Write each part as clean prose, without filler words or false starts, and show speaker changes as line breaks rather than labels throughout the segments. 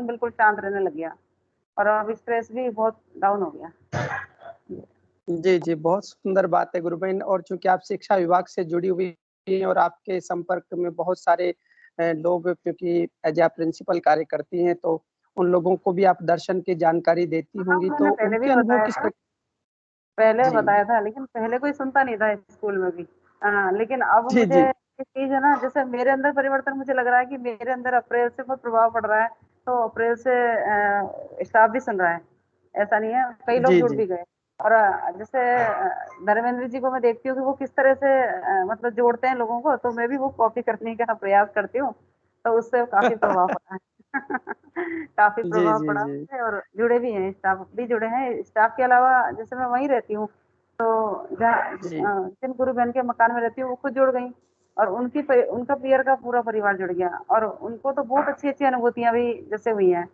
बिल्कुल शांत रहने लग गया और अब स्ट्रेस भी बहुत डाउन हो गया।
जी, जी, बहुत सुंदर बात है गुरु बहन। और चूँकि आप शिक्षा विभाग से जुड़ी हुई हैं और आपके संपर्क में बहुत सारे लोग, क्योंकि एज़ अ प्रिंसिपल कार्य करती हैं, तो उन लोगों को भी आप दर्शन की जानकारी देती
हाँ,
होंगी,
मैंने
तो
पहले भी
उनके अनुभव
बताया
किस
था।
प्रक
पहले
जी।
बताया था, लेकिन पहले कोई सुनता नहीं था स्कूल में भी। लेकिन अब
जी,
मुझे
जी।
एक चीज़ है ना, जैसे मेरे अंदर परिवर्तन मुझे लग रहा है कि मेरे अंदर अप्रैल से बहुत प्रभाव पड़ रहा है, तो अप्रैल से स्टाफ भी सुन रहा है। ऐसा नहीं है, कई लोग
जी,
जुड़
जी।
भी गए। और जैसे धर्मेंद्र जी को मैं देखती हूँ कि वो किस तरह से मतलब जोड़ते हैं लोगों को, तो मैं भी वो कॉपी करने का प्रयास करती हूँ, तो उससे काफ़ी प्रभाव पड़ा है। काफ़ी
जी,
प्रभाव
जी,
पड़ा
जी।
है और जुड़े भी हैं, स्टाफ भी जुड़े हैं। स्टाफ के अलावा जैसे मैं वहीं रहती हूँ, तो जहाँ
जी।
जिन गुरु बहन के मकान में रहती हूँ, वो खुद जुड़ गई और उनका पियर का पूरा परिवार जुड़ गया और उनको तो बहुत अच्छी-अच्छी अनुभूतियाँ भी जैसे हुई हैं।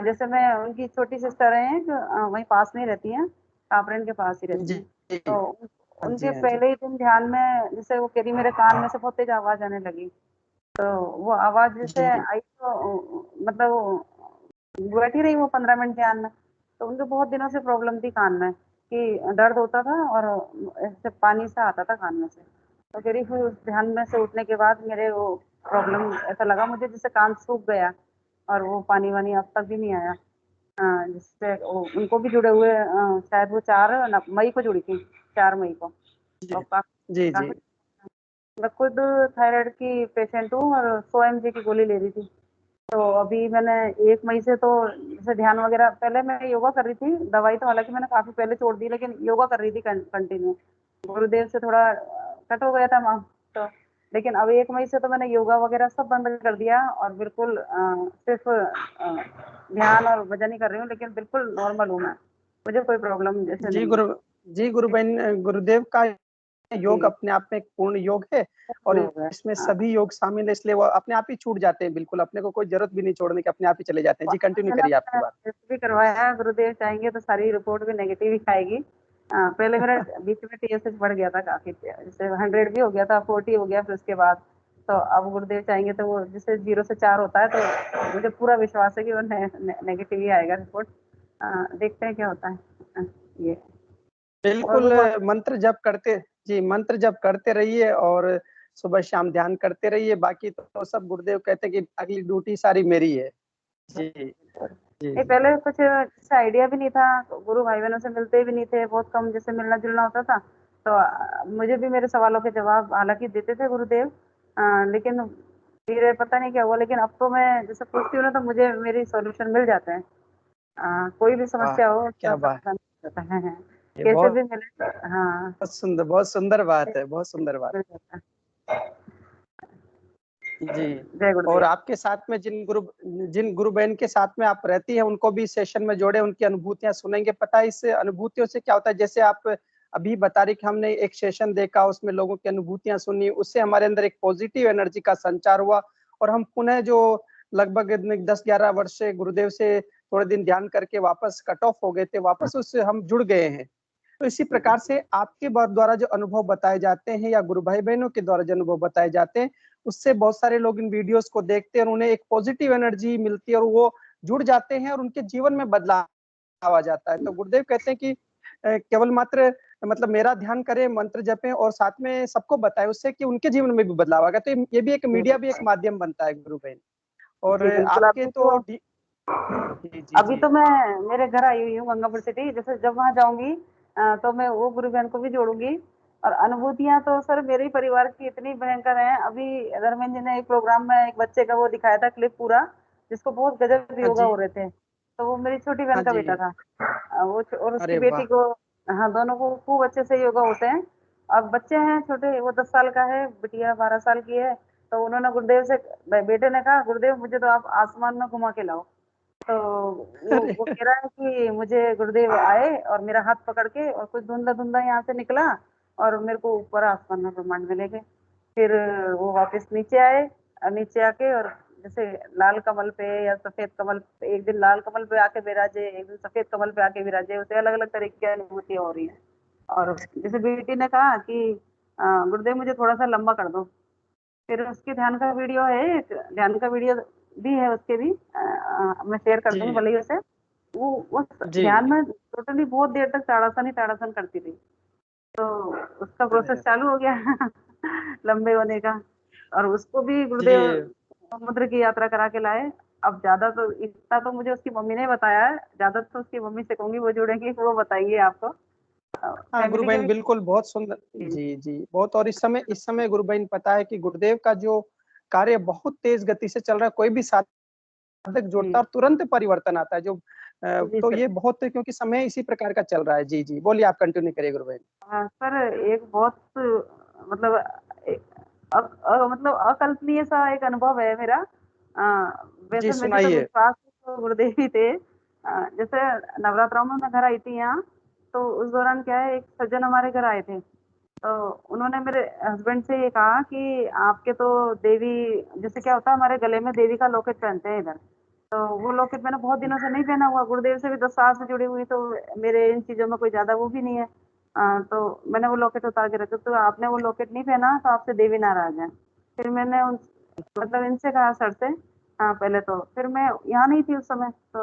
जैसे मैं उनकी छोटी सिस्टर हैं जो वहीं पास में ही रहती हैं, कापरेन के पास ही रहती
जी,
हैं।
जी।
तो
हाँ जी,
उनके
हाँ जी।
पहले ही दिन ध्यान में जैसे वो कह रही मेरे कान में से बहुत तेज़ आवाज़ आने लगी। तो वो आवाज़ जैसे
जी,
आई तो मतलब बैठी रही वो 15 मिनट ध्यान में। तो उनको बहुत दिनों से प्रॉब्लम थी कान में कि दर्द होता था और ऐसे पानी सा आता था कान में से। तो कह रही फिर उस ध्यान में से उठने के बाद मेरे वो प्रॉब्लम ऐसा लगा मुझे जैसे कान सूख गया और वो पानी-वानी अब तक भी नहीं आया। जिससे वो उनको भी जुड़े हुए शायद वो 4 न मई को जुड़ी थी, 4 मई को।
जी।
और काफ़ी
जी, जी।
काफ़ी मैं खुद थायराइड की पेशेंट हूँ और 100 एमजी की गोली ले रही थी। तो अभी मैंने 1 मई से तो जैसे ध्यान वगैरह पहले मैं योगा कर रही थी, दवाई तो हालाँकि मैंने काफ़ी पहले छोड़ दी, लेकिन योगा कर रही थी कंटिन्यू। गुरुदेव से थोड़ा कट हो गया था वहाँ तो, लेकिन अब 1 मई से तो मैंने योगा वगैरह सब बंद कर दिया और बिल्कुल सिर्फ़ ध्यान और भजन ही कर रही हूँ, लेकिन बिल्कुल नॉर्मल हूँ मैं। मुझे कोई प्रॉब्लम जैसे
जी,
नहीं है।
जी, गुरु बहन, गुरुदेव का योग
जी,
अपने आप में एक पूर्ण योग है और
योग है।
इसमें
हाँ,
सभी योग शामिल है, इसलिए वो अपने आप ही छूट जाते हैं बिल्कुल, अपने को कोई ज़रूरत भी नहीं छोड़ने की, अपने आप ही चले जाते हैं। जी,
वहाँ
कंटिन्यू
है ना
करिए आपकी
मैंने
बात।
टेस्ट भी करवाया है, गुरुदेव चाहेंगे तो सारी रिपोर्ट भी नेगेटिव ही आएगी। पहले मेरा बीच में टीएसएच बढ़ गया था काफ़ी, जैसे 100 भी हो गया था, 40 हो गया फिर उसके बाद। तो अब गुरुदेव चाहेंगे तो वो जैसे 0 से 4 होता है, तो मुझे पूरा विश्वास है कि वो नेगेटिव ही आएगा रिपोर्ट। देखते हैं क्या होता है। ये और भी
बिल्कुल,
बहुत
मंत्र जप करते जी, मंत्र जप करते रहिए और सुबह-शाम ध्यान करते रहिए, बाकी तो सब गुरुदेव कहते हैं कि अगली ड्यूटी सारी मेरी है। जी, जी,
नहीं,
जी।
पहले कुछ जैसे आइडिया भी नहीं था, तो गुरु भाई-बहनों से मिलते भी नहीं थे, बहुत कम जैसे मिलना-जुलना होता था। तो मुझे भी मेरे सवालों के जवाब हालाँकि देते थे गुरुदेव, लेकिन फिर पता नहीं क्या हुआ, लेकिन अब तो मैं जैसे पूछती हूँ ना, तो मुझे मेरी सॉल्यूशन मिल जाते हैं। कोई भी
वाह!
समस्या हो उसका
क्या बात
समाधान मिल जाता है।
ये
कैसे
बहुत
भी मिले हाँ,
बहुत सुंदर बात है, बहुत सुंदर बात।
मिल जाता है।
जी,
जय
और
गुरुदेव।
आपके साथ में जिन गुरु बहन के साथ में आप रहती हैं, उनको भी सेशन में जोड़ें, उनकी अनुभूतियाँ सुनेंगे। पता है इस अनुभूतियों से क्या होता है, जैसे आप अभी बता रही कि हमने एक सेशन देखा, उसमें लोगों की अनुभूतियाँ सुनी, उससे हमारे अंदर एक पॉजिटिव एनर्जी का संचार हुआ और हम पुनः जो लगभग 10-11 वर्ष से गुरुदेव से थोड़े दिन ध्यान करके वापस कट ऑफ हो गए थे, वापस उससे हम जुड़ गए हैं। तो इसी प्रकार से आपके द्वारा जो अनुभव बताए जाते हैं या गुरु भाई-बहनों के द्वारा जो अनुभव बताए जाते हैं, उससे बहुत सारे लोग इन वीडियोज़ को देखते हैं और उन्हें एक पॉजिटिव एनर्जी मिलती है और वो जुड़ जाते हैं और उनके जीवन में बदलाव आ जाता है। तो गुरुदेव कहते हैं कि केवल मात्र मतलब मेरा ध्यान करें, मंत्र जपें और साथ में सबको बताएँ उससे कि उनके जीवन में भी बदलाव आएगा। तो ये भी एक मीडिया भी एक माध्यम बनता है गुरु बहन। और
जी, बिल्कुल,
आपके तो जी, जी,
अभी
जी।
तो मैं मेरे घर आई हुई हूँ गंगापुर सिटी, जैसे जब वहाँ जाऊँगी तो मैं वो गुरु बहन को भी जोड़ूँगी और अनुभूतियाँ तो सर मेरे ही परिवार की इतनी भयंकर हैं। अभी धर्मेंद्र जी ने एक प्रोग्राम में एक बच्चे का वो दिखाया था क्लिप पूरा, जिसको बहुत गजब
हाँ
योगा
जी।
हो रहे थे। तो वो मेरी छोटी
हाँ
बहन का बेटा
जी।
था। और उसकी
अरे
बेटी
वाह!
को हाँ, दोनों को खूब अच्छे से योगा होते हैं। अब बच्चे हैं छोटे, वो 10 साल का है, बिटिया 12 साल की है। तो उन्होंने गुरुदेव से बेटे ने कहा, "गुरुदेव मुझे तो आप आसमान में घुमा के लाओ।" तो
अरे!
वो कह रहा है कि मुझे गुरुदेव आए और मेरा हाथ पकड़ के और कुछ धुंधला-धुंधला यहाँ से निकला और मेरे को ऊपर आसमान में ब्रह्मांड में ले गए। फिर वो वापस नीचे आए नीचे आके और जैसे लाल कमल पे या सफ़ेद कमल पे एक दिन लाल कमल पे आके विराजे, एक दिन सफ़ेद कमल पे आके विराजे, उसे अलग-अलग तरह की अनुभूतियाँ हो रही हैं। और जैसे बेटी ने कहा कि गुरुदेव मुझे थोड़ा-सा लंबा कर दो। फिर उसके ध्यान का वीडियो है एक, ध्यान का वीडियो भी है उसके भी, मैं शेयर कर दूंगी
जी
भले ही उसे। वो
जी।
ध्यान में टोटली बहुत देर तक ताड़ासन ही ताड़ासन करती रही। तो उसका प्रोसेस
अरे
चालू हो गया लंबे होने का। और उसको भी गुरुदेव
जी
समुद्र की यात्रा करा के लाए। अब ज्यादा तो इतना तो मुझे उसकी मम्मी ने बताया है, ज्यादा तो उसकी मम्मी से कहूंगी, वो जुड़ेंगी वो बताएंगे आपको।
हाँ गुरु
फैमिली के
बहन
भी।
बिल्कुल बहुत सुंदर। जी जी बहुत। और इस समय गुरु बहन पता है कि गुरुदेव का जो कार्य बहुत तेज गति से चल रहा है, कोई भी साधक
जी
जुड़ता है और तुरंत परिवर्तन आता है जो
जी
तो
सर।
ये बहुत, क्योंकि समय इसी प्रकार का चल रहा है। जी जी बोलिए, आप कंटिन्यू करिए गुरु बहन।
हाँ सर, एक बहुत मतलब एक, मतलब अकल्पनीय सा एक अनुभव है मेरा।
जी
वैसे मुझे तो
सुनाइए।
विश्वास है तो गुरुदेव ही थे। जैसे नवरात्रों में मैं घर आई थी यहाँ, तो उस दौरान क्या है, एक सज्जन हमारे घर आए थे। तो उन्होंने मेरे हस्बैंड से ये कहा कि आपके तो देवी, जैसे क्या होता है हमारे गले में देवी का लॉकेट पहनते हैं इधर। तो वो लॉकेट मैंने बहुत दिनों से नहीं पहना हुआ, गुरुदेव से भी 10 साल से जुड़ी हुई, तो मेरे इन चीजों में कोई ज्यादा वो भी नहीं है। तो मैंने वो लॉकेट उतार के रखा, तो आपने वो लॉकेट नहीं पहना तो आपसे देवी नाराज है। फिर मैंने उन मतलब इनसे कहा सर से। पहले तो फिर मैं यहाँ नहीं थी उस समय तो।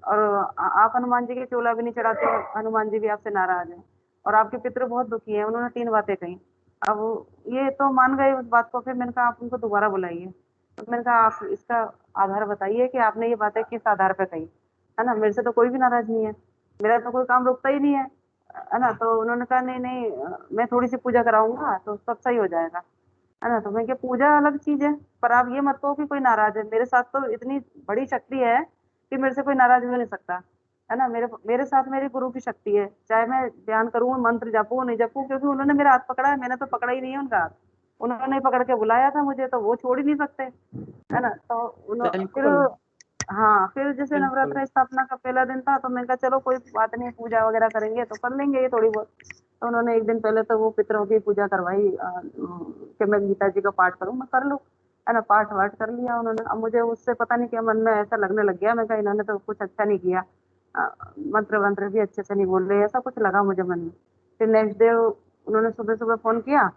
और आप हनुमान जी के चोला भी नहीं चढ़ाते हो, हनुमान जी भी आपसे नाराज है। और आपके पितृ बहुत दुखी है, उन्होंने 3 बातें कही। अब ये तो मान गए उस बात को। फिर मैंने कहा आप उनको दोबारा बुलाइए। तो मैंने कहा आप इसका आधार बताइए कि आपने ये बातें किस आधार पे कही, है ना, मेरे से तो कोई भी नाराज नहीं है, मेरा तो कोई काम रुकता ही नहीं है ना। तो उन्होंने कहा नहीं नहीं, मैं थोड़ी सी पूजा कराऊंगा तो सब सही हो जाएगा, है ना। तो मैं क्या, पूजा अलग चीज है, पर आप ये मत कहो कि कोई नाराज है मेरे साथ, तो इतनी बड़ी शक्ति है कि मेरे से कोई नाराज हो नहीं सकता, है ना। मेरे मेरे साथ मेरे गुरु की शक्ति है, चाहे मैं ध्यान करूँ, मंत्र जपूं नहीं जपूं, क्योंकि उन्होंने मेरा हाथ पकड़ा है, मैंने तो पकड़ा ही नहीं है उनका हाथ। उन्होंने पकड़ के बुलाया था मुझे, तो वो छोड़ ही नहीं सकते, है ना। तो फिर
बिल्कुल
हाँ, फिर जैसे
बिल्कुल।
नवरात्र स्थापना का पहला दिन था, तो मैंने कहा चलो कोई बात नहीं, पूजा वगैरह करेंगे तो कर लेंगे ये थोड़ी बहुत। तो उन्होंने एक दिन पहले तो वो पितरों की पूजा करवाई, कि मैं गीता जी का पाठ करूँ, मैं कर लूँ, है ना। पाठ वाठ कर लिया उन्होंने। अब मुझे उससे पता नहीं क्या मन में ऐसा लगने लग गया, मैं कहा इन्होंने तो कुछ अच्छा नहीं किया, अ, मंत्र वंत्र भी अच्छे से नहीं बोल रहे, ऐसा कुछ लगा मुझे मन में। फिर नेक्स्ट डे उन्होंने सुबह सुबह फोन किया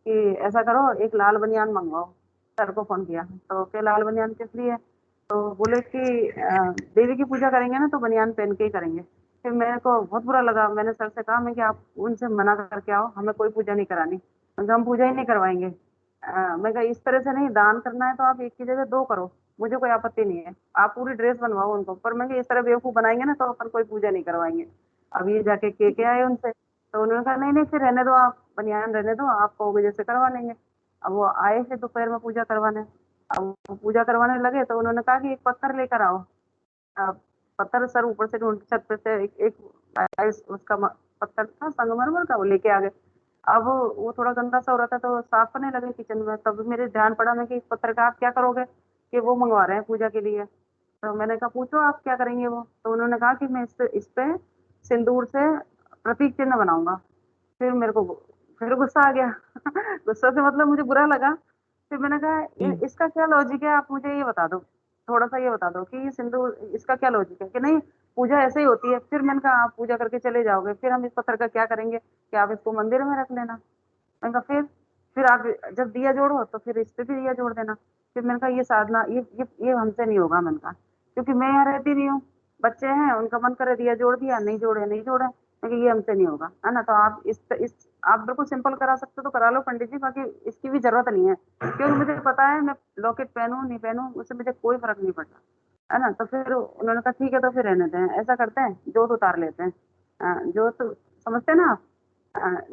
कि ऐसा करो, एक लाल बनियान मंगवाओ। सर को फोन किया तो क्या लाल बनियान किस लिए? तो बोले कि देवी की पूजा करेंगे ना तो बनियान पहन के ही करेंगे। फिर मेरे को बहुत बुरा लगा, मैंने सर से कहा मैं कि आप उनसे मना करके आओ, हमें कोई पूजा नहीं करानी, मतलब हम पूजा ही नहीं करवाएंगे। मैं कहा इस तरह से नहीं, दान करना है तो आप एक की जगह 2 करो, मुझे कोई आपत्ति नहीं है, आप पूरी ड्रेस बनवाओ उनको, पर मैं इस तरह बेवकूफ बनाएंगे ना तो अपन कोई पूजा नहीं करवाएंगे। अब ये जाके के आए उनसे, तो उन्होंने कहा नहीं नहीं फिर रहने दो, आप बनियान रहने दो, आप कहोगे जैसे करवा लेंगे। अब वो आए फिर दोपहर में पूजा करवाने। अब वो पूजा करवाने लगे तो उन्होंने कहा कि एक पत्थर लेकर आओ। अब पत्थर सर ऊपर से ढूंढ छत पे से एक उसका पत्थर था संगमरमर का, वो लेके आ गए। अब वो थोड़ा गंदा सा हो रहा था तो साफ करने लगे किचन में, तब मेरे ध्यान पड़ा मैं कि इस पत्थर का आप क्या करोगे, कि वो मंगवा रहे हैं पूजा के लिए। तो मैंने कहा पूछो आप क्या करेंगे वो। तो उन्होंने कहा कि मैं इस पे सिंदूर से प्रतीक चिन्ह बनाऊंगा। फिर मेरे को फिर गुस्सा आ गया गुस्सा से मतलब मुझे बुरा लगा। फिर मैंने कहा
हम्म,
इसका क्या लॉजिक है, आप मुझे ये बता दो, थोड़ा सा ये बता दो कि ये सिंदूर इसका क्या लॉजिक है, कि नहीं पूजा ऐसे ही होती है। फिर मैंने कहा आप पूजा करके चले जाओगे, फिर हम इस पत्थर का क्या करेंगे, कि आप इसको मंदिर में रख लेना। मैंने कहा फिर आप जब दिया जोड़ो तो फिर इस पे भी दिया जोड़ देना। फिर मैंने कहा ये साधना ये हमसे नहीं होगा, मैंने कहा, क्योंकि मैं यहाँ रहती नहीं हूँ, बच्चे हैं उनका मन करे दिया जोड़ दिया, नहीं जोड़े नहीं जोड़े, मैं कहा ये हमसे नहीं होगा, है ना। तो आप इस आप बिल्कुल सिंपल करा सकते हो तो करा लो पंडित जी, बाकी इसकी भी जरूरत नहीं है, क्योंकि मुझे पता है मैं लॉकेट पहनूं नहीं पहनूं उससे मुझे कोई फर्क नहीं पड़ता, है ना। तो फिर उन्होंने कहा ठीक है, तो फिर रहने दें, ऐसा करते हैं जोत उतार लेते हैं। जोत समझते हैं ना आप?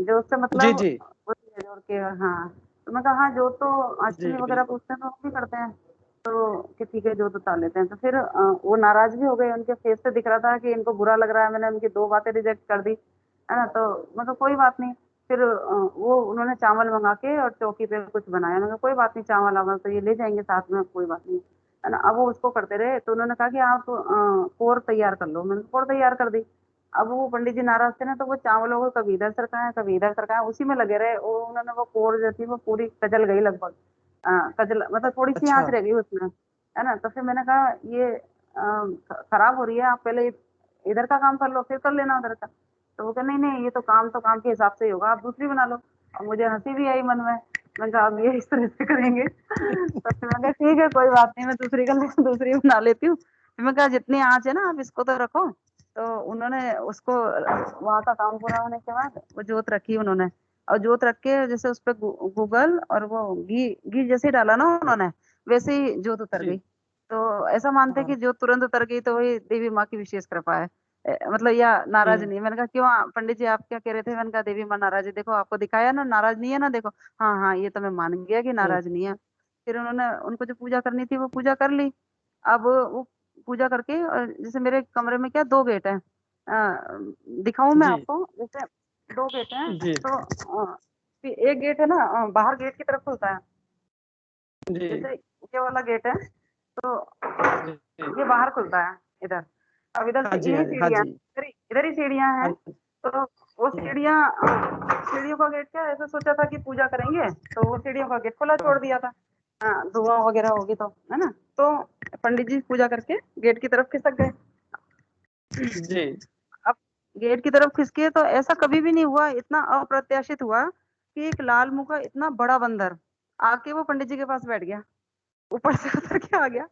जोत से
जी
मतलब
जी
वो जोड़ के, हाँ। तो मैं कहा हाँ, जोत तो
जी
अष्टमी वगैरह
बिल्कुल।
पूछते हैं तो हम भी करते हैं। तो कि ठीक है जोत उतार लेते हैं। तो फिर वो नाराज भी हो गए, उनके फेस से दिख रहा था कि इनको बुरा लग रहा है, मैंने उनकी 2 बातें रिजेक्ट कर दी, है ना। तो मतलब कोई बात नहीं। फिर वो उन्होंने चावल मंगा के और चौकी पे कुछ बनाया, मैंने कहा कोई बात नहीं, चावल आवल तो ये ले जाएंगे साथ में, कोई बात नहीं, है ना। अब वो उसको करते रहे, तो उन्होंने कहा कि आप कोर तैयार कर लो, मैंने कोर तैयार कर दी। अब वो पंडित जी नाराज थे ना, तो वो चावलों को कभी इधर सरकाया कभी इधर सरकाया, उसी में लगे रहे, वो उन्होंने वो कोर जो थी वो पूरी कजल गई लगभग। कजल मतलब थोड़ी सी
अच्छा।
आंच रह गई उसमें, है ना। तो फिर मैंने कहा ये खराब हो रही है, आप पहले इधर का काम कर लो फिर कर लेना उधर का। तो वो कहा नहीं नहीं, ये तो काम के हिसाब से ही होगा, आप दूसरी बना लो। और मुझे हंसी भी आई मन में, मैंने कहा अब ये इस तरह से करेंगे। तो फिर मैंने कहा ठीक है कोई बात नहीं, मैं दूसरी बना लेती हूँ। फिर मैंने कहा जितनी आँच है ना आप इसको तो रखो। तो उन्होंने उसको वहाँ का काम पूरा होने के बाद वो जोत रखी उन्होंने। और जोत रख के जैसे उस पे गूगल और वो घी घी जैसे ही डाला ना उन्होंने, वैसे ही जोत उतर
जी।
गई। तो ऐसा मानते हैं
हाँ।
कि जोत तुरंत उतर गई तो वही देवी माँ की विशेष कृपा है। मतलब या नाराज
हम्म।
नहीं है। मैंने कहा क्यों पंडित जी आप क्या कह रहे थे? मैंने कहा देवी माँ नाराज है, देखो आपको दिखाया ना नाराज नहीं है ना, देखो। हाँ हाँ ये तो मैं मान गया कि
हम्म।
नाराज नहीं है। फिर उन्होंने उनको जो पूजा करनी थी वो पूजा कर ली। अब वो पूजा करके और जैसे मेरे कमरे में क्या दो गेट है, दिखाऊं मैं
जी।
आपको? जैसे दो गेट हैं
जी।
तो फिर एक गेट है ना बाहर गेट की तरफ खुलता है।
जी।
जैसे ये वाला गेट है तो
जी।
ये बाहर खुलता है इधर। अब इधर
हाँ
से
जी, हाँ
यही
जी, हाँ
सीढ़ियाँ,
जी।
इधर ही सीढ़ियाँ
हाँ
हैं।
जी।
तो वो
हम्म।
सीढ़ियों का गेट क्या ऐसा सोचा था कि पूजा करेंगे तो वो सीढ़ियों का गेट खुला छोड़
हाँ।
दिया था। हाँ धुआं वगैरह होगी तो, है ना? तो पंडित जी पूजा करके गेट की तरफ खिसक गए।
जी।
अब गेट की तरफ खिसके तो ऐसा कभी भी नहीं हुआ, इतना अप्रत्याशित हुआ कि एक लाल मुंह का इतना बड़ा बंदर आके वो पंडित जी के पास बैठ गया, ऊपर से उतर के आ गया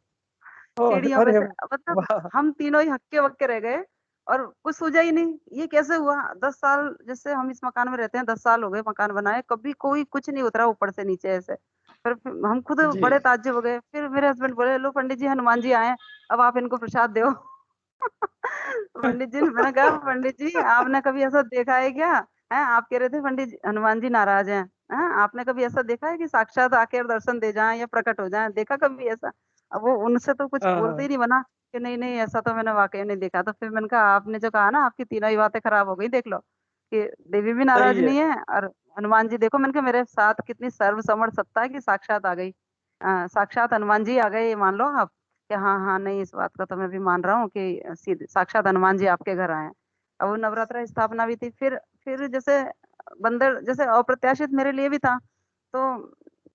सीढ़ियों पे
अरे
से। मतलब
वाह!
हम तीनों ही हक्के बक्के रह गए और कुछ सूझा ही नहीं ये कैसे हुआ। 10 साल जैसे हम इस मकान में रहते हैं, 10 साल हो गए मकान बनाए, कभी कोई कुछ नहीं उतरा ऊपर से नीचे ऐसे। फिर हम खुद
जी।
बड़े ताज्जुब हो गए। फिर मेरे हस्बैंड बोले लो पंडित जी हनुमान जी आए हैं, अब आप इनको प्रसाद दो। पंडित जी ने, मैंने कहा पंडित जी आपने कभी ऐसा देखा है क्या? है आप कह रहे थे पंडित हनुमान जी नाराज हैं, आपने कभी ऐसा देखा है कि साक्षात आके और दर्शन दे जाएं या प्रकट हो जाएं? देखा कभी ऐसा? अब वो उनसे तो कुछ बोलते
हाँ।
ही नहीं बना कि नहीं नहीं ऐसा तो मैंने वाकई नहीं देखा। तो फिर मैंने कहा आपने जो कहा ना आपकी तीनों ही बातें खराब हो गई, देख लो कि देवी भी नाराज
सही है।
नहीं है और हनुमान जी देखो। मैंने कहा मेरे साथ कितनी सर्वसमर्थ सत्ता है कि साक्षात आ गई, साक्षात हनुमान जी आ गए, ये मान लो आप। कि हाँ हाँ नहीं इस बात का तो मैं भी मान रहा हूँ कि सीधे साक्षात हनुमान जी आपके घर आए हैं। अब वो नवरात्रा स्थापना भी थी। फिर जैसे बंदर जैसे अप्रत्याशित मेरे लिए भी था। तो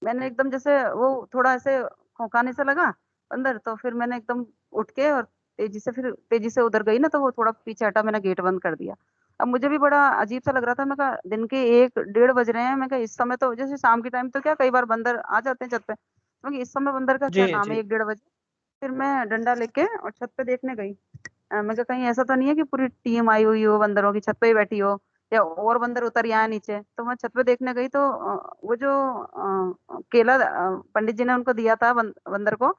मैंने एकदम जैसे वो थोड़ा ऐसे खौंखाने से लगा अंदर, तो फिर मैंने एकदम उठ के और तेजी से उधर गई ना, तो वो थोड़ा पीछे हटा, मैंने गेट बंद कर दिया। अब मुझे भी बड़ा अजीब सा लग रहा था। मैं कहा दिन के 1 डेढ़ बज रहे हैं, मैं कहा इस समय तो जैसे शाम के टाइम तो क्या कई बार बंदर आ जाते हैं छत पे, क्योंकि इस समय बंदर का क्या
जी,
काम है
जी।
1 डेढ़ बजे। फिर मैं डंडा लेके और छत पे देखने गई। मैं कहा कहीं ऐसा तो नहीं है कि पूरी टीम आई हुई हो बंदरों की, छत पे ही बैठी हो या और बंदर उतर ही आए नीचे। तो मैं छत पे देखने गई तो वो जो केला पंडित जी ने उनको दिया था बंदर को,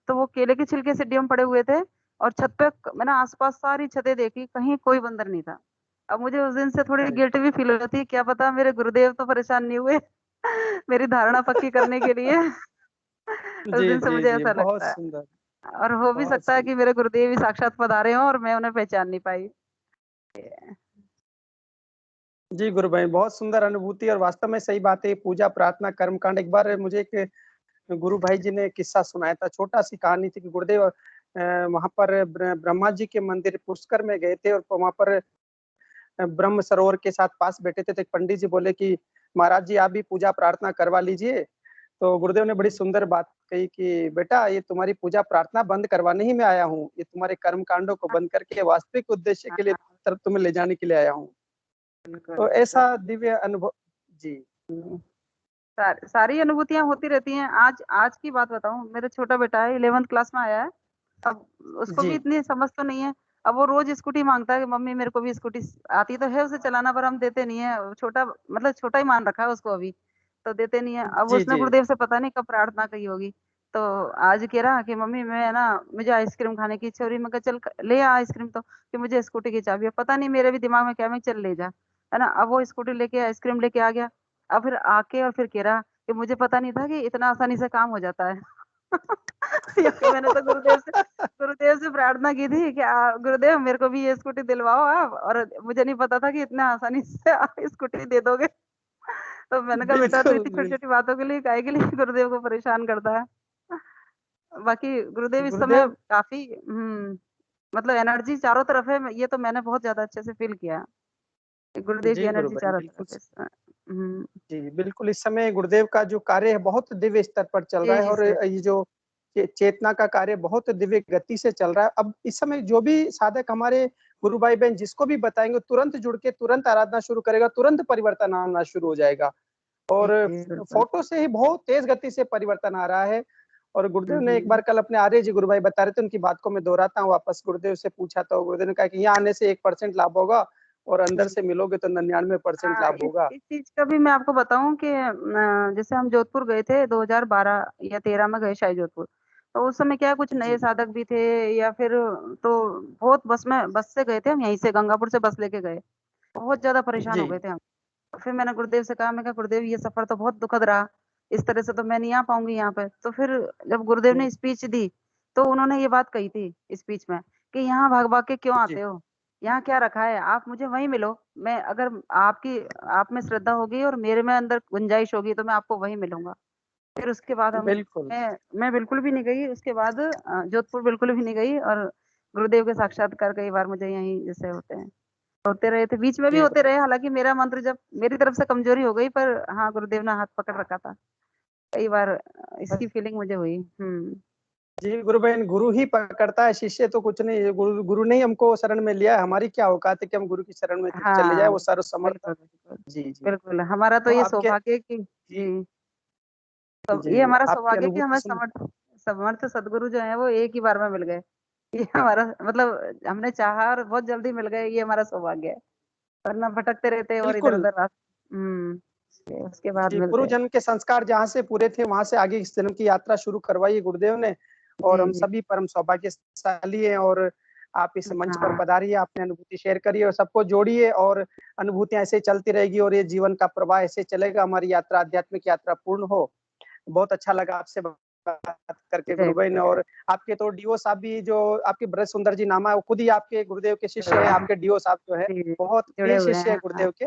तो वो केले के छिलके सीढ़ियों में पड़े हुए थे। और छत पे मैंने आसपास सारी छतें देखी, कहीं कोई बंदर नहीं था। अब मुझे उस दिन से थोड़ी
अरे!
गिल्ट भी फील हो रही थी, क्या पता मेरे गुरुदेव तो परेशान नहीं हुए मेरी धारणा पक्की करने के लिए। उस
जी,
दिन से
जी,
मुझे
जी।
ऐसा
बहुत
लगता है।
सुंदर,
और हो भी
बहुत
सकता है
सुंदर।
कि मेरे गुरुदेव ही साक्षात पधारे हों और मैं उन्हें पहचान नहीं पाई।
जी, गुरु भाई बहुत सुंदर अनुभूति और वास्तव में सही बात है, पूजा, प्रार्थना, कर्मकांड। एक बार मुझे एक गुरु भाई जी ने किस्सा सुनाया था, छोटा-सी कहानी थी कि गुरुदेव वहाँ पर ब्रह्मा जी के मंदिर पुष्कर में गए थे और वहाँ पर ब्रह्म सरोवर के साथ पास बैठे थे, तो एक पंडित जी बोले कि महाराज जी आप भी पूजा प्रार्थना करवा लीजिए। तो गुरुदेव ने बड़ी सुंदर बात कही कि बेटा ये तुम्हारी पूजा प्रार्थना बंद करवाने ही मैं आया हूँ, ये तुम्हारे कर्म कांडों को बंद करके वास्तविक उद्देश्य के लिए
हाँ,
तरफ तुम्हें ले जाने के लिए आया हूँ।
बिल्कुल
तो
बिल्कुल।
ऐसा दिव्य अनुभव। जी।
सारी अनुभूतियां होती रहती हैं। आज आज की बात बताऊं, मेरा छोटा बेटा है 11th क्लास में आया है। अब उसको भी
जी।
इतनी समझ तो नहीं है। अब वो रोज स्कूटी मांगता है कि मम्मी मेरे को भी स्कूटी आती तो है उसे चलाना, पर हम देते नहीं है। छोटा मतलब छोटा ही मान रखा है उसको अभी, तो देते नहीं है। अब
जी,
उसने
जी।
गुरुदेव से पता नहीं कब प्रार्थना की होगी। तो आज कह रहा कि मम्मी मैं ना मुझे आइसक्रीम खाने की इच्छा हो रही। मैं कहा चल ले आ आइसक्रीम, तो कि मुझे स्कूटी की चाबी है। पता नहीं मेरे भी दिमाग में क्या, मैं चल ले जा, है ना। अब वो स्कूटी लेके आइसक्रीम लेके आ गया। अब फिर आके और फिर कह रहा कि मुझे पता नहीं था कि इतना आसानी से काम हो जाता है। मैंने तो गुरुदेव से प्रार्थना की थी कि गुरुदेव मेरे को भी ये स्कूटी दिलवाओ आप, और मुझे नहीं पता था कि इतने आसानी से आप स्कूटी दे दोगे। तो मैंने कहा बेटा तू
बिल्कुल,
इतनी छोटी
बिल
छोटी बातों के लिए काहे के लिए गुरुदेव को परेशान करता है। बाकी गुरुदेव इस समय
गुरुदेव।
काफी मतलब एनर्जी चारों तरफ है, ये तो मैंने बहुत ज्यादा अच्छे से फील किया। गुरुदेव की
जी, गुरु
एनर्जी
भाई
चारों
बिल्कुल
तरफ है इस समय। हम्म।
जी, बिल्कुल इस समय गुरुदेव का जो कार्य है बहुत दिव्य स्तर पर चल रहा है
तेजी
और
से।
ये जो चेतना का कार्य बहुत दिव्य गति से चल रहा है। अब इस समय जो भी साधक हमारे गुरु भाई-बहन जिसको भी बताएँगे तुरंत जुड़ के तुरंत आराधना शुरू करेगा, तुरंत परिवर्तन आना शुरू हो जाएगा। और
जी, बिल्कुल।
फोटो से ही बहुत तेज गति से परिवर्तन आ रहा है। और गुरुदेव
हुँ,
ने एक
हुँ।
बार कल अपने आर्य जी गुरु भाई बता रहे थे, उनकी बात को मैं दोहराता हूँ वापस। गुरुदेव से पूछा तो गुरुदेव ने कहा कि यहाँ आने से 1% लाभ होगा और अंदर से मिलोगे तो 99%
हाँ,
लाभ होगा।
इस चीज़ का भी मैं आपको बताऊँ कि जैसे हम जोधपुर गए थे 2012 या 13 में गए शायद जोधपुर। तो उस समय क्या कुछ नए
जी,
साधक भी थे या फिर तो बहुत बस से गए थे हम यहीं से गंगापुर से बस लेके गए। बहुत ज़्यादा परेशान हो
जी,
गए थे हम। तो फिर मैंने गुरुदेव से कहा मैं कहा गुरुदेव ये सफ़र तो बहुत दुखद रहा। इस तरह से तो मैं नहीं आ पाऊँगी यहाँ पे। तो फिर जब गुरुदेव
जी,
ने स्पीच दी, तो उन्होंने ये बात कही थी स्पीच में कि यहाँ भाग-भाग के क्यों
जी,
आते हो? यहाँ क्या रखा है? आप मुझे वहीं मिलो। मैं अगर आपकी आप में श्रद्धा होगी और मेरे में अंदर गुंजाइश होगी तो मैं आपको वहीं मिलूँगा। फिर उसके बाद
बिल्कुल।
मैं बिल्कुल भी नहीं गई। उसके बाद जोधपुर बिल्कुल भी नहीं गई और गुरुदेव के साक्षात्कार कई बार मुझे यहीं जैसे होते रहे थे, बीच में भी
जी,
होते रहे, हालाँकि मेरा मंत्र जब मेरी तरफ से कमज़ोरी हो गई पर हाँ, गुरुदेव ने हाथ पकड़ रखा था। कई बार इसकी फीलिंग मुझे हुई। हुँ।
जी, गुरु बहन, गुरु ही पकड़ता है, शिष्य तो कुछ नहीं है। गुरु गुरु ने ही हमको शरण में लिया है, हमारी क्या औकात है कि हम गुरु की शरण में चले जाएँ,
हाँ,
वो सर्वसमर्थ है।
बिल्कुल, बिल्कुल।
जी, जी।
बिल्कुल, हमारा तो
तो
ये
आपके
सौभाग्य है कि
जी,
जी, तो
जी,
ये हमारा
आपकी
सौभाग्य है कि
अनुभूति
हमें
सुन
समर्थ समर्थ सद्गुरु जो हैं वो एक ही बार में मिल गए। ये हमारा मतलब हमने चाहा और बहुत जल्दी मिल गए, ये हमारा सौभाग्य है। वरना भटकते रहते और
बिल्कुल,
इधर-उधर उसके बाद
जी, पूर्व
मिलते।
जन्म के संस्कार जहाँ से पूरे थे, वहाँ से आगे इस जन्म की यात्रा शुरू करवाई है गुरुदेव ने और
जी,
हम
जी।
सभी परम सौभाग्यशाली हैं और आप इस मंच पर
हाँ,
पधारिए, आपने अनुभूति शेयर करी और सबको जोड़िए और अनुभूतियाँ ऐसे ही चलती रहेगी और ये जीवन का प्रवाह ऐसे चलेगा, हमारी यात्रा आध्यात्मिक यात्रा पूर्ण हो। बहुत अच्छा लगा आपसे बात करके
जय
गुरु बहन
गुरुदेव।
और आपके तो डीओ साहब भी जो आपके ब्रज सुंदर जी नामा है, वो खुद ही आपके गुरुदेव के शिष्य हैं,
हाँ,
आपके डीओ साहब जो है,
जी, जी,
बहुत
जुड़े
प्रिय
हुए
शिष्य
हैं।
हैं
हाँ,
गुरुदेव के।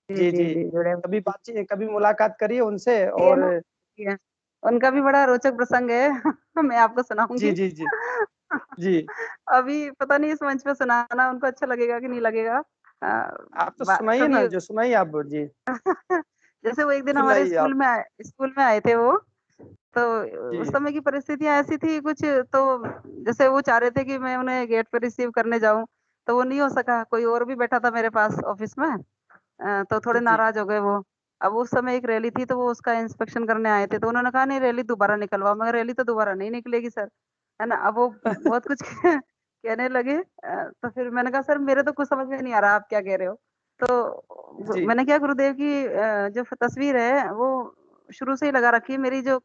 जी,
जी,
जी,
जी।
जी, जुड़े हुए
कभी
हैं।
बातचीत कभी मुलाकात करिए उनसे
ये
और
ना ये उनका भी बड़ा रोचक प्रसंग है, मैं आपको
जी,
सुनाऊँगी।
जी, जी। जी,
अभी पता नहीं इस मंच पे सुनाना उनको अच्छा लगेगा कि नहीं लगेगा। अ,
आप तो
बा
सुनाइए ना,
कभी
जो सुनाइए आप। जी,
जैसे वो एक दिन हमारे
सुनाइए आप।
स्कूल में आए थे वो, तो उस
जी,
समय की परिस्थितियाँ ऐसी थी कुछ तो जैसे वो चाह रहे थे कि मैं उन्हें गेट पे रिसीव करने जाऊँ, तो वो नहीं हो सका, कोई और भी बैठा था मेरे पास ऑफ़िस में। तो थोड़े
जी,
नाराज़ हो गए वो। अब उस समय एक रैली थी तो वो उसका इंस्पेक्शन करने आए थे, तो उन्होंने कहा नहीं रैली दोबारा निकलवाओ। मैं कहा रैली तो दोबारा नहीं निकलेगी सर, है ना? अब वो बहुत कुछ कहने लगे तो फिर मैंने कहा सर मेरे तो कुछ समझ में नहीं आ रहा आप क्या कह रहे हो? तो
जी,
मैंने क्या गुरुदेव की जो तस्वीर है वो शुरू से ही लगा रखी है, मेरी जो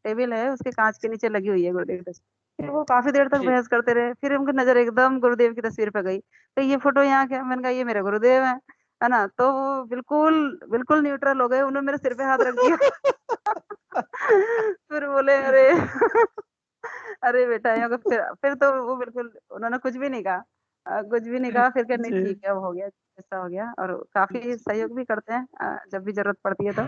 टेबल है उसके काँच के नीचे लगी हुई है गुरुदेव की तस्वीर। फिर वो काफ़ी देर तक
जी,
बहस करते रहे, फिर उनकी नज़र एकदम गुरुदेव की तस्वीर पे गई। तो ये फ़ोटो यहाँ क्या? मैंने कहा ये मेरे गुरुदेव हैं। है ना? तो वो बिल्कुल न्यूट्रल हो गए, उन्होंने मेरे सिर पे हाथ रख दिया। फिर बोले, "अरे! अरे बेटा" यहाँ का फिर तो वो बिल्कुल उन्होंने कुछ भी नहीं कहा। कुछ भी नहीं कहा, फिर कहा नहीं
जी।
ठीक है, अब हो गया, जैसा हो गया और काफ़ी सहयोग भी करते हैं जब भी ज़रूरत पड़ती है तो।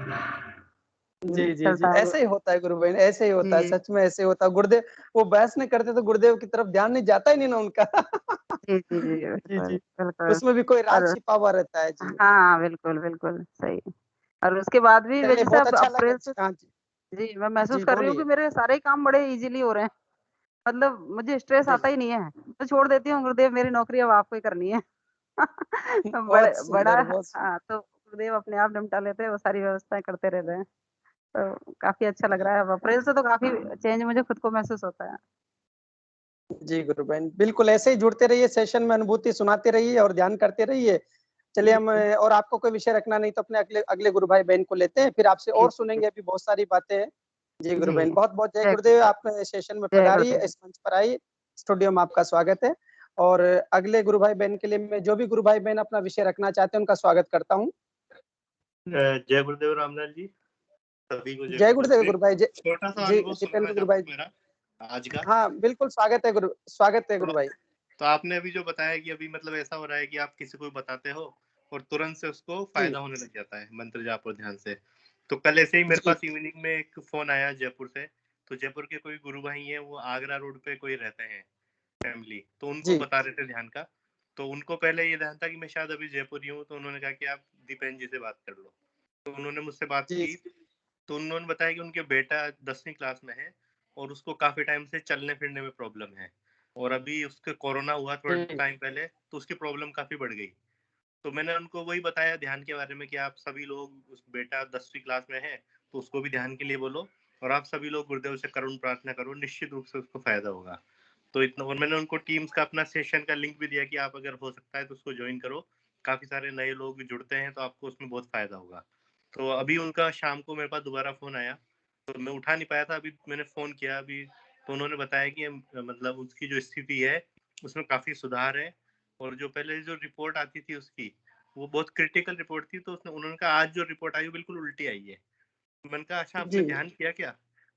जी, जी, जी।
चलता है वो।
ऐसे ही होता है गुरु बहन, ऐसे ही होता है,
जी।
सच में ऐसे ही होता है। गुरुदेव वो बहस नहीं करते तो गुरुदेव की तरफ ध्यान नहीं जाता ही नहीं ना उनका।
जी, जी, जी,
जी,
बिल्कुल,
जी।
बिल्कुल
उसमें भी कोई राज
और
छिपा हुआ रहता है। जी।
हाँ, बिल्कुल, बिल्कुल, सही। और उसके बाद भी वे
चलिए
जैसे
बहुत
अब
अच्छा लगा।
अप्रैल से
हाँ जी।
जी, मैं महसूस
जी,
कर रही हूँ कि
बोलिए।
मेरे सारे ही काम बड़े ईज़िली हो रहे हैं। मतलब मुझे स्ट्रेस
जी,
आता ही नहीं है। मैं छोड़ देती हूँ गुरुदेव मेरी नौकरी अब आपको ही करनी है।
बहुत सुंदर, बहुत
हाँ, तो गुरुदेव अपने आप निपटा लेते हैं, वो सारी व्यवस्थाएँ करते रहते हैं। तो काफ़ी अच्छा लग रहा है अब अप्रैल से तो काफ़ी चेंज मुझे खुद को महसूस होता है।
जी, गुरु बहन, बिल्कुल ऐसे ही जुड़ते रहिए, सेशन में अनुभूति सुनाते रहिए और ध्यान करते रहिए। चलिए
जी,
हम
जी,
और आपको कोई विषय रखना नहीं तो अपने अगले अगले गुरु भाई बहन को लेते हैं, फिर आपसे
जी,
और सुनेंगे, अभी बहुत सारी बातें हैं। जी, गुरु
जी।
बहन, बहुत-बहुत जय
जय
गुरुदेव,
गुरुदेव,
आप सेशन में
जय
पधारिए,
गुरुदेव।
इस मंच पर आइए, स्टूडियो में आपका स्वागत है। और अगले गुरु भाई बहन के लिए मैं जो भी गुरु भाई बहन अपना विषय रखना चाहते हैं, उनका स्वागत करता हूँ।
जय गुरुदेव रामलाल जी, सभी को जय
जय
गुरुदेव।
गुरुदेव गुरु भाई, जय
छोटा-सा
जी,
अनुभव सुनाना
जितेंद्र गुरु
चाहता
भाई।
हूँ मेरा, आज का।
हाँ, बिल्कुल स्वागत है
तो
गुरु भाई।
तो आपने अभी जो बताया कि अभी मतलब ऐसा हो रहा है कि आप किसी को बताते हो और तुरंत से उसको
जी,
फ़ायदा होने लग जाता है, मंत्र जाप और ध्यान से। तो कल ऐसे ही मेरे
जी,
पास इवनिंग में एक फ़ोन आया जयपुर से, तो जयपुर के कोई गुरु भाई हैं, वो आगरा रोड पे कोई रहते हैं फैमिली, तो उनको
जी,
बता रहे थे ध्यान का। तो उनको पहले ये ध्यान था कि मैं शायद अभी जयपुर ही हूँ, तो उन्होंने कहा कि आप दीपेन जी से बात कर लो। तो उन्होंने मुझसे बात
जी,
की, तो उन्होंने बताया कि उनके बेटा 10वीं क्लास में है और उसको काफ़ी टाइम से चलने-फिरने में प्रॉब्लम है और अभी उसके कोरोना हुआ थोड़ा
जी,
टाइम पहले, तो उसकी प्रॉब्लम काफ़ी बढ़ गई। तो मैंने उनको वही बताया ध्यान के बारे में कि आप सभी लोग, उस बेटा 10वीं क्लास में है तो उसको भी ध्यान के लिए बोलो, और आप सभी लोग गुरुदेव से करुण प्रार्थना करो, निश्चित रूप से उसको फायदा होगा। तो इतना, और मैंने उनको टीम्स का अपना सेशन का लिंक भी दिया कि आप अगर हो सकता है तो उसको ज्वाइन करो, काफी सारे नए लोग जुड़ते हैं तो आपको उसमें बहुत फायदा होगा। तो अभी उनका शाम को मेरे पास दोबारा फोन आया, तो मैं उठा नहीं पाया था, अभी मैंने फोन किया अभी, तो उन्होंने बताया कि मतलब उसकी जो स्थिति है उसमें काफी सुधार है, और जो पहले जो रिपोर्ट आती थी उसकी, वो बहुत क्रिटिकल रिपोर्ट थी, तो उन्होंने कहा आज जो रिपोर्ट आई वो बिल्कुल उल्टी आई है। मैंने कहा अच्छा आपने
जी
ध्यान किया क्या?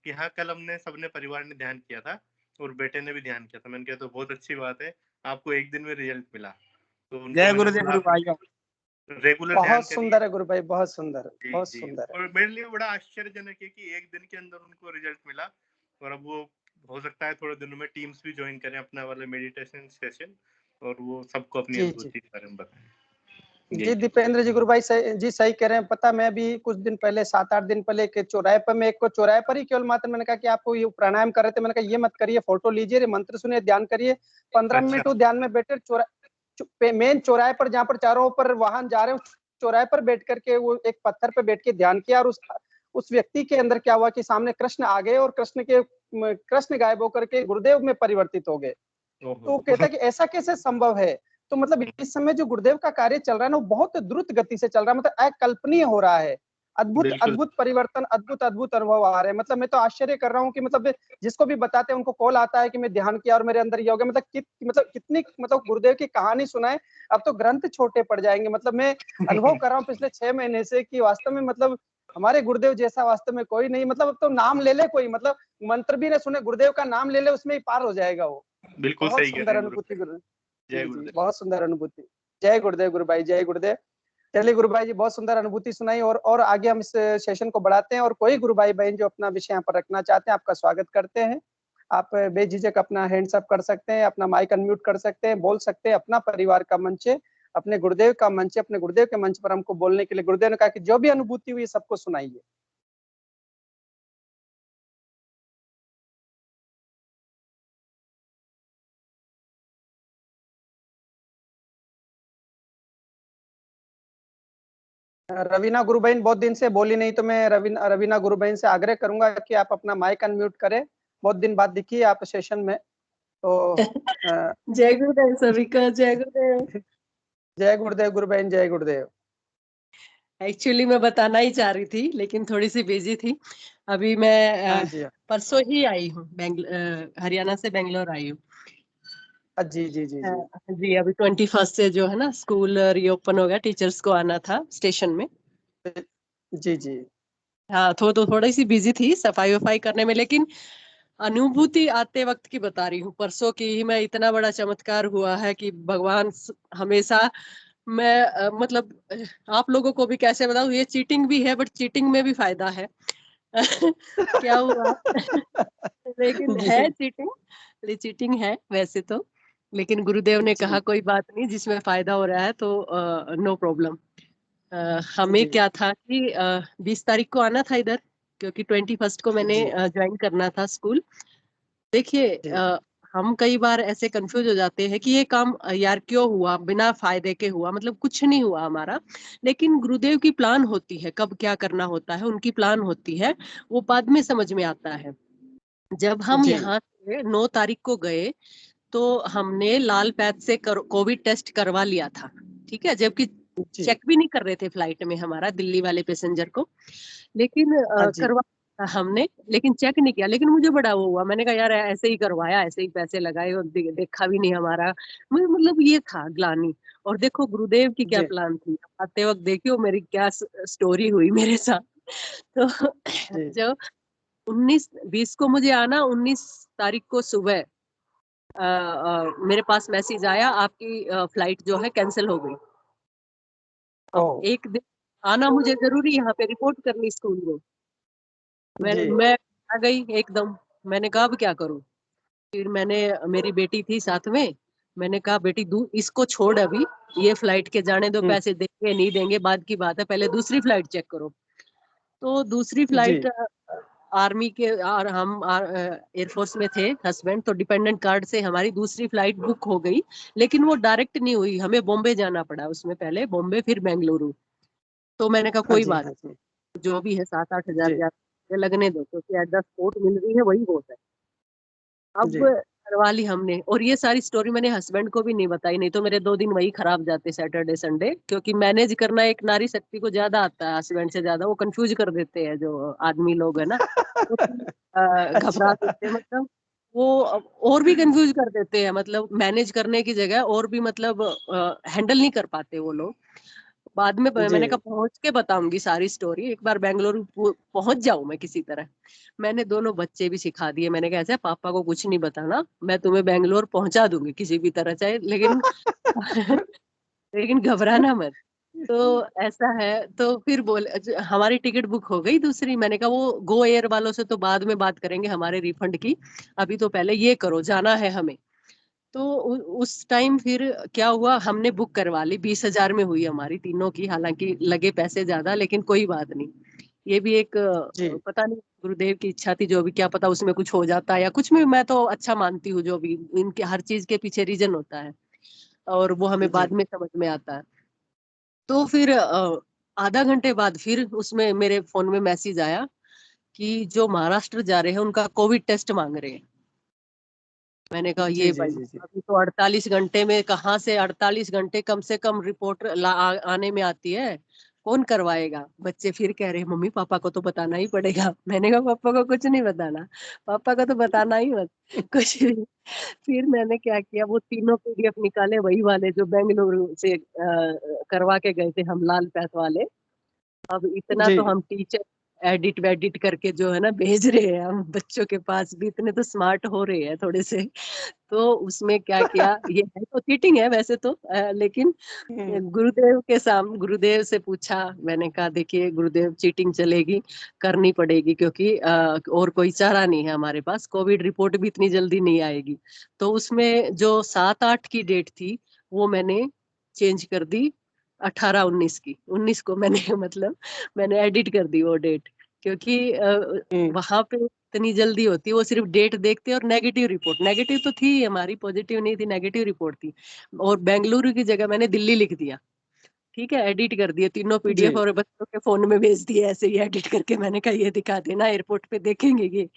कि हाँ, कल हमने सबने परिवार ने ध्यान किया था और बेटे ने भी ध्यान किया था। मैंने कहा तो बहुत अच्छी बात है, आपको एक दिन में रिजल्ट मिला। तो उनको
जय
मैंने
गुरुदेव
बोला
गुरु भाई।
रेगुलर ध्यान
बहुत
करिए।
सुंदर है गुरु भाई, बहुत सुंदर,
जी
बहुत
जी,
सुंदर है।
और मेरे लिए बड़ा आश्चर्यजनक है कि एक दिन के अंदर उनको रिजल्ट मिला, और अब वो हो सकता है थोड़े दिनों में टीम्स भी ज्वाइन करें अपना वाला मेडिटेशन सेशन, और वो सबको अपनी
जी जी
अनुभूति के बारे में बताएं।
जी दीपेंद्र जी, गुरु भाई सही कह रहे हैं। पता, मैं भी कुछ दिन पहले, 7-8 दिन पहले, एक चौराहे पर, मैं एक को चौराहे पर ही केवल मात्र मैंने कहा कि आपको ये प्राणायाम कर रहे थे, मैंने कहा ये मत करिए, फोटो लीजिए, मंत्र सुनिए, ध्यान करिए। 15
अच्छा।
मिनट वो ध्यान में बैठे, मेन चौराहे पर, जहाँ पर चारों पर वाहन जा रहे हैं, चौराहे पर बैठ करके वो एक पत्थर पे बैठ के ध्यान किया, और उस व्यक्ति के अंदर क्या हुआ कि सामने कृष्ण आ गए, और कृष्ण गायब होकर के गुरुदेव में परिवर्तित हो गए। तो कहता है कि ऐसा कैसे संभव है? तो मतलब इस समय जो गुरुदेव का कार्य चल रहा है ना, वो बहुत द्रुत गति से चल रहा है, मतलब अकल्पनीय हो रहा है। अद्भुत
बिल्कुल
अद्भुत परिवर्तन, अद्भुत अद्भुत अनुभव आ रहे हैं। मतलब मैं तो आश्चर्य कर रहा हूँ कि मतलब जिसको भी बताते हैं उनको कॉल आता है कि मैं ध्यान किया और मेरे अंदर ये हो गया। मतलब कितनी, मतलब गुरुदेव की कहानी सुनाए, अब तो ग्रंथ छोटे पड़ जाएंगे। मतलब मैं अनुभव कर रहा हूँ पिछले 6 महीने से कि वास्तव में, मतलब हमारे गुरुदेव जैसा वास्तव में कोई नहीं। मतलब अब तो नाम ले ले कोई, मतलब मंत्र भी न सुने, गुरुदेव का नाम ले ले, उसमें ही पार हो जाएगा वो।
बिल्कुल
बहुत
सही कह रहे
सुंदर
हैं
अनुभूति
गुरु।
गुरु।
जय
जी जी,
गुरुदेव।
बहुत सुंदर अनुभूति। जय गुरुदेव गुरु भाई, जय गुरुदेव। चलिए गुरु भाई जी, बहुत सुंदर अनुभूति सुनाई, और आगे हम इस सेशन को बढ़ाते हैं। और कोई गुरु भाई बहन जो अपना विषय यहाँ पर रखना चाहते हैं, आपका स्वागत करते हैं। आप बेझिझक अपना हैंड्स अप कर सकते हैं, अपना माइक अनम्यूट कर सकते हैं, बोल सकते हैं। अपना परिवार का मंच है, अपने गुरुदेव का मंच है, अपने गुरुदेव के मंच पर हमको बोलने के लिए गुरुदेव ने कहा कि जो भी अनुभूति हुई सबको सुनाइए। रवीना गुरु बहन बहुत दिन से बोली नहीं, तो मैं रवीना गुरु बहन से आग्रह करूंगा कि आप अपना माइक अनम्यूट करें। बहुत दिन बाद दिखी है आप सेशन में, तो
जय गुरुदेव सभी का, जय गुरुदेव।
जय गुरुदेव गुरु बहन, जय गुरुदेव।
एक्चुअली मैं बताना ही चाह रही थी, लेकिन थोड़ी सी बिजी थी। अभी मैं
हाँ जी,
परसों ही आई हूँ, हरियाणा से बेंगलोर आई हूँ।
जी जी जी जी
जी, अभी 21 से जो है ना स्कूल रीओपन हो गया, टीचर्स को आना था स्टेशन में।
जी जी
हाँ, तो थोड़ी सी बिजी थी सफाई वफाई करने में, लेकिन अनुभूति आते वक्त की बता रही हूँ। परसों की ही मैं, इतना बड़ा चमत्कार हुआ है कि भगवान हमेशा, मैं मतलब आप लोगों को भी कैसे बताऊं, ये चीटिंग भी है बट चीटिंग में भी फायदा है। क्या हुआ? लेकिन है
जी
चीटिंग, चीटिंग है वैसे तो, लेकिन गुरुदेव ने
जी
कहा कोई बात नहीं, जिसमें फायदा हो रहा है तो नो प्रॉब्लम। हमें
जी
क्या था कि 20 तारीख को आना था इधर, क्योंकि 21 को मैंने
जी
ज्वाइन करना था स्कूल। देखिए,
जी
हम कई बार ऐसे कंफ्यूज हो जाते हैं कि ये काम यार क्यों हुआ, बिना फायदे के हुआ, मतलब कुछ नहीं हुआ हमारा। लेकिन गुरुदेव की प्लान होती है, कब क्या करना होता है उनकी प्लान होती है, वो बाद में समझ में आता है। जब हम
जी
यहाँ से 9 तारीख को गए, तो हमने लाल पैथ से कोविड टेस्ट करवा लिया था, ठीक है, जबकि
जी
चेक भी नहीं कर रहे थे फ्लाइट में हमारा, दिल्ली वाले पैसेंजर को। लेकिन
हाँ जी
करवा हमने, लेकिन चेक नहीं किया। लेकिन मुझे बड़ा वो हुआ, मैंने कहा यार ऐसे ही करवाया, ऐसे ही पैसे लगाए और देखा भी नहीं हमारा। मुझे मतलब ये था ग्लानि। और देखो गुरुदेव की क्या
जी
प्लान थी, आते वक्त देखियो मेरी क्या स्टोरी हुई मेरे साथ। तो
जी
जो 19-20 को मुझे आना, 19 तारीख को सुबह मेरे पास मैसेज आया, आपकी फ्लाइट जो है कैंसिल हो गई।
ओ
अब एक दिन आना मुझे जरूरी, यहाँ पे रिपोर्ट करनी स्कूल में।
जी
मैं आ गई एकदम। मैंने कहा अब क्या करूं? फिर मैंने, मेरी बेटी थी साथ में, मैंने कहा बेटी इसको छोड़ अभी, ये फ्लाइट के जाने दो,
हम्म,
पैसे देंगे नहीं देंगे बाद की बात है, पहले दूसरी फ्लाइट चेक करो। तो दूसरी
जी
फ्लाइट आर्मी के और हम एयरफोर्स में थे हस्बैंड, तो डिपेंडेंट कार्ड से हमारी दूसरी फ्लाइट बुक हो गई, लेकिन वो डायरेक्ट नहीं हुई, हमें बॉम्बे जाना पड़ा उसमें, पहले बॉम्बे फिर बेंगलुरु। तो मैंने कहा
हाँ
कोई
जी,
बात,
हाँ जी,
जो भी है 7-8 हजार
जी,
लगने दो, क्योंकि एट द स्पॉट मिल रही है वही बहुत है। अब
जी।
करवा ली हमने, और ये सारी स्टोरी मैंने हस्बैंड को भी नहीं बताई, नहीं तो मेरे 2 दिन वही खराब जाते सैटरडे संडे, क्योंकि मैनेज करना एक नारी शक्ति को ज्यादा आता है हस्बैंड से ज्यादा, वो कंफ्यूज कर देते हैं जो आदमी लोग है ना, तो फिर, घबरा
अच्छा।
देते हैं, मतलब वो और भी कंफ्यूज कर देते हैं, मतलब मैनेज करने की जगह और भी, मतलब हैंडल नहीं कर पाते वो लोग। बाद में
जी,
मैंने कहा पहुंच के बताऊंगी सारी स्टोरी, एक बार बेंगलुरु पहुंच जाऊं मैं किसी तरह। मैंने दोनों बच्चे भी सिखा दिए, मैंने कहा ऐसे पापा को कुछ नहीं बताना, मैं तुम्हें बेंगलोर पहुंचा दूंगी किसी भी तरह चाहे, लेकिन लेकिन घबराना मत। तो ऐसा है, तो फिर बोले हमारी टिकट बुक हो गई दूसरी, मैंने कहा वो गो एयर वालों से तो बाद में बात करेंगे हमारे रिफंड की, अभी तो पहले ये करो, जाना है हमें। तो उस टाइम फिर क्या हुआ, हमने बुक करवा ली, 20 हजार में हुई हमारी तीनों की, हालांकि लगे पैसे ज्यादा, लेकिन कोई बात नहीं। ये भी एक
जी,
पता नहीं गुरुदेव की इच्छा थी, जो भी, क्या पता उसमें कुछ हो जाता है या कुछ भी, मैं तो अच्छा मानती हूँ, जो भी इनके हर चीज के पीछे रीजन होता है, और वो हमें
जी,
बाद में समझ में आता है। तो फिर आधा घंटे बाद फिर उसमें मेरे फोन में मैसेज आया कि जो महाराष्ट्र जा रहे हैं उनका कोविड टेस्ट मांग रहे हैं। मैंने कहा
जी,
ये
जी,
भाई,
जी, जी।
अभी तो 48 घंटे में, कहाँ से 48 घंटे, कम से कम रिपोर्ट आने में आती है, कौन करवाएगा। बच्चे फिर कह रहे मम्मी पापा को तो बताना ही पड़ेगा। मैंने कहा पापा को कुछ नहीं बताना, पापा को तो बताना ही मत कुछ भी। फिर मैंने क्या किया, वो तीनों पीडीएफ निकाले, वही वाले जो बेंगलुरु से करवा के गए थे हम, लाल पैथ वाले। अब इतना
जी।
तो हम टीचर एडिट वेडिट करके जो है ना भेज रहे हैं, हम बच्चों के पास भी इतने तो स्मार्ट हो रहे हैं थोड़े से। तो उसमें क्या किया, ये है तो चीटिंग है वैसे तो, लेकिन
हुँ,
गुरुदेव के सामने, गुरुदेव से पूछा, मैंने कहा देखिए गुरुदेव, चीटिंग चलेगी, करनी पड़ेगी, क्योंकि और कोई चारा नहीं है हमारे पास, कोविड रिपोर्ट भी इतनी जल्दी नहीं आएगी। तो उसमें जो 7-8 की डेट थी, वो मैंने चेंज कर दी 18-19 की, 19 को मैंने मतलब मैंने एडिट कर दी वो डेट, क्योंकि
हुँ।
वहां पे इतनी जल्दी होती है, वो सिर्फ डेट देखते, और नेगेटिव रिपोर्ट, नेगेटिव तो थी हमारी, पॉजिटिव नहीं थी, नेगेटिव रिपोर्ट थी। और बेंगलुरु की जगह मैंने दिल्ली लिख दिया, ठीक है, एडिट कर दिए तीनों पीडीएफ,
जी,
और बच्चों के फोन में भेज दिए ऐसे ही एडिट करके। मैंने कहा ये दिखा देना, एयरपोर्ट पे देखेंगे ये।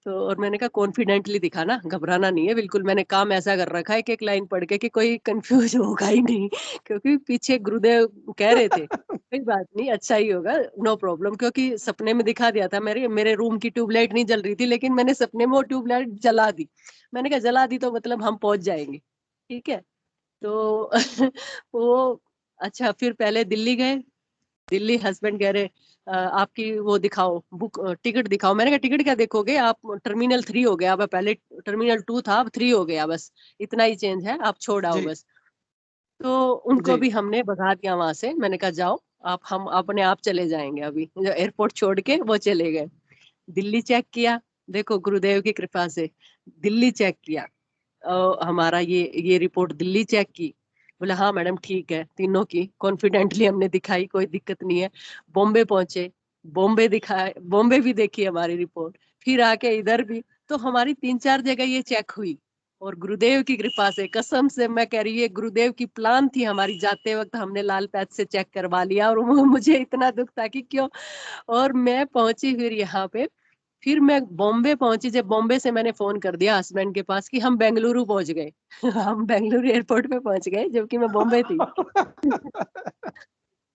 तो और मैंने कहा कॉन्फिडेंटली दिखाना, घबराना नहीं है बिल्कुल, मैंने काम ऐसा कर रखा है एक एक लाइन पढ़ के कि कोई कंफ्यूज होगा ही नहीं, क्योंकि पीछे गुरुदेव कह रहे थे कोई बात नहीं, अच्छा ही होगा, नो प्रॉब्लम, क्योंकि सपने में दिखा दिया था, मेरे मेरे रूम की ट्यूबलाइट नहीं जल रही थी, लेकिन मैंने सपने में वो ट्यूबलाइट जला दी। मैंने कहा जला दी तो मतलब हम पहुंच जाएंगे, ठीक है। तो वो, अच्छा फिर पहले दिल्ली गए, दिल्ली हस्बैंड कह रहे आपकी वो दिखाओ बुक, टिकट दिखाओ। मैंने कहा टिकट क्या देखोगे, आप टर्मिनल 3 हो गया, अब पहले टर्मिनल 2 था, अब 3 हो गया, बस इतना ही चेंज है, आप छोड़ आओ
जी,
बस। तो उनको
जी,
भी हमने भगा दिया वहां से, मैंने कहा जाओ आप, हम अपने आप चले जाएंगे, अभी एयरपोर्ट छोड़ के वो चले गए। दिल्ली चेक किया, देखो गुरुदेव की कृपा से दिल्ली चेक किया, हमारा ये रिपोर्ट दिल्ली चेक की, बोला हाँ मैडम ठीक है, तीनों की कॉन्फिडेंटली हमने दिखाई, कोई दिक्कत नहीं है। बॉम्बे पहुंचे, बॉम्बे दिखाए, बॉम्बे भी देखी हमारी रिपोर्ट, फिर आके इधर भी, तो हमारी 3-4 जगह ये चेक हुई। और गुरुदेव की कृपा से, कसम से मैं कह रही, ये गुरुदेव की प्लान थी हमारी, जाते वक्त हमने लाल पैथ से चेक करवा लिया, और मुझे इतना दुख था कि क्यों। और मैं पहुंची फिर यहाँ पे, फिर मैं बॉम्बे पहुंची, जब बॉम्बे से मैंने फोन कर दिया हस्बैंड के पास कि हम बेंगलुरु पहुंच गए। हम बेंगलुरु एयरपोर्ट पे पहुंच गए, जबकि मैं बॉम्बे थी।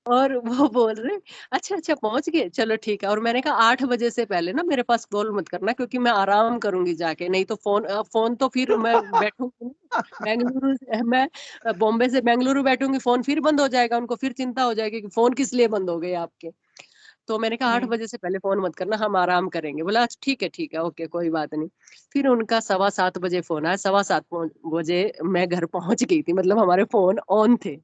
और वो बोल रहे अच्छा अच्छा पहुंच गए, चलो ठीक है। और मैंने कहा 8 बजे से पहले ना मेरे पास कॉल मत करना, क्योंकि मैं आराम करूंगी जाके, नहीं तो फोन तो फिर मैं बैठूंगी बेंगलुरु मैं बॉम्बे से बेंगलुरु बैठूंगी, फोन फिर बंद हो जाएगा, उनको फिर चिंता हो जाएगी कि फोन किस लिए बंद हो गए आपके। तो मैंने कहा 8 बजे से पहले फोन मत करना, हम आराम करेंगे। बोला अच्छा ठीक है ओके कोई बात नहीं। फिर उनका 7:15 बजे फोन आया, 7:15 बजे मैं घर पहुंच गई थी, मतलब हमारे फोन ऑन थे।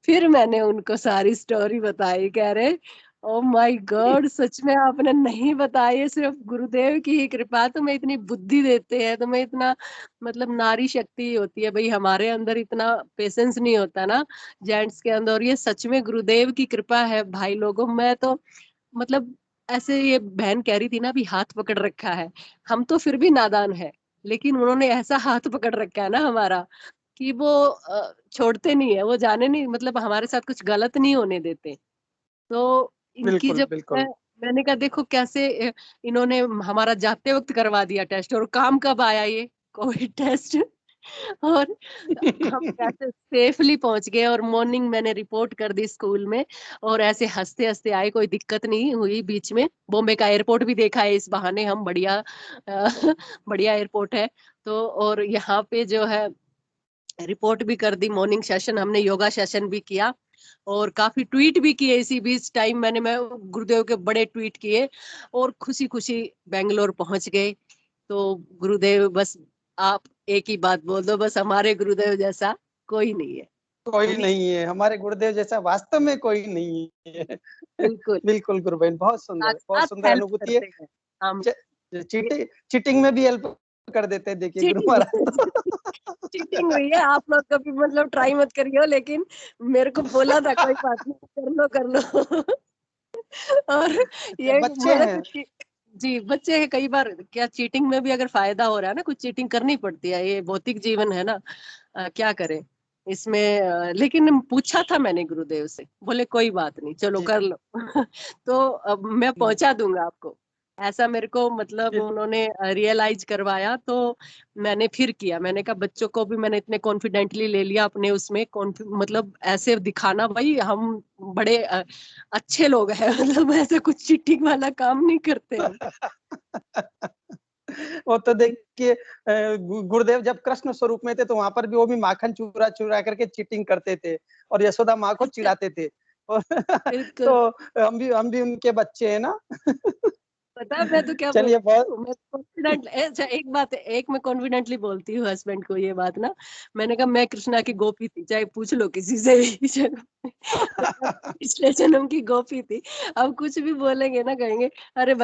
फिर मैंने उनको सारी स्टोरी बताई, कह रहे ओ माय गॉड सच में आपने नहीं बताया, सिर्फ गुरुदेव की ही कृपा, तुम्हें इतनी बुद्धि देते हैं, तुम्हें इतना, मतलब नारी शक्ति होती है भाई, हमारे अंदर इतना पेशेंस नहीं होता ना जेंट्स के अंदर, और ये सच में गुरुदेव की कृपा है भाई लोगों। मैं तो मतलब ऐसे ये बहन कह रही थी ना, अभी हाथ पकड़ रखा है, हम तो फिर भी नादान है, लेकिन उन्होंने ऐसा हाथ पकड़ रखा है ना हमारा कि वो छोड़ते नहीं है, वो जाने नहीं, मतलब हमारे साथ कुछ गलत नहीं होने देते। तो इनकी
बिल्कुल
जब
बिल्कुल।
मैंने कहा देखो कैसे इन्होंने हमारा जाते वक्त करवा दिया टेस्ट, और काम कब आया ये कोविड टेस्ट। और हम कैसे सेफली पहुंच गए, और मॉर्निंग मैंने रिपोर्ट कर दी स्कूल में, और ऐसे हंसते हंसते आए, कोई दिक्कत नहीं हुई बीच में। बॉम्बे का एयरपोर्ट भी देखा है इस बहाने हम, बढ़िया बढ़िया एयरपोर्ट है। तो और यहाँ पे जो है रिपोर्ट भी कर दी, मॉर्निंग सेशन हमने योगा सेशन भी किया, और काफी ट्वीट भी किए इसी बीच टाइम, मैं गुरुदेव के बड़े ट्वीट किए, और खुशी खुशी बेंगलोर पहुंच गए। तो गुरुदेव बस आप एक ही बात बोल दो, बस हमारे गुरुदेव जैसा कोई नहीं है।
कोई
भी
नहीं है, हमारे गुरुदेव जैसा वास्तव में कोई नहीं है।
बिल्कुल
बिल्कुल गुरु बहन, बहुत
साथ
सुंदर
हेल्प
अनुभूति है।
करते हैं हम।
चीटिंग में भी हेल्प कर देते हैं, देखिए गुरु
चीटिंग
महाराज तो।
चीटिंग हुई है, आप लोग कभी मतलब ट्राई मत करियो, लेकिन मेरे को बोला था कोई बात नहीं, कर लो और
अच्छा,
ये
बच्चे
बोले
हैं।
थे जी, बच्चे हैं, कई बार क्या चीटिंग में भी अगर फायदा हो रहा है ना, कुछ चीटिंग करनी पड़ती है, ये भौतिक जीवन है ना, क्या करें इसमें। लेकिन पूछा था मैंने गुरुदेव से, बोले कोई बात नहीं, चलो
जी
कर लो तो अब मैं
जी
पहुंचा दूंगा आपको, ऐसा मेरे को मतलब
जी।
उन्होंने रियलाइज करवाया। तो मैंने फिर किया, मैंने कहा बच्चों को भी मैंने इतने कॉन्फिडेंटली ले लिया अपने उसमें, मतलब ऐसे दिखाना भाई हम बड़े अच्छे लोग हैं मतलब ऐसे कुछ चीटिंग वाला काम नहीं करते हम।
वो तो देखिए गुरुदेव जब कृष्ण स्वरूप में थे तो वहां पर भी वो भी माखन चुरा चुरा करके चीटिंग करते थे और यशोदा माँ को चिढ़ाते थे। और
बिल्कुल।
तो हम भी उनके बच्चे हैं ना।
पता है मैं तो क्या
चलिए
बोलती
बहुत।
हूँ, मैं कॉन्फिडेंट, अच्छा एक बात है, एक मैं कॉन्फिडेंटली बोलती हूँ हस्बैंड को ये बात ना, मैंने कहा मैं कृष्णा की गोपी थी, चाहे पूछ लो किसी से भी चलो पिछले जन्म की गोपी थी। अब कुछ भी बोलेंगे ना, कहेंगे अरे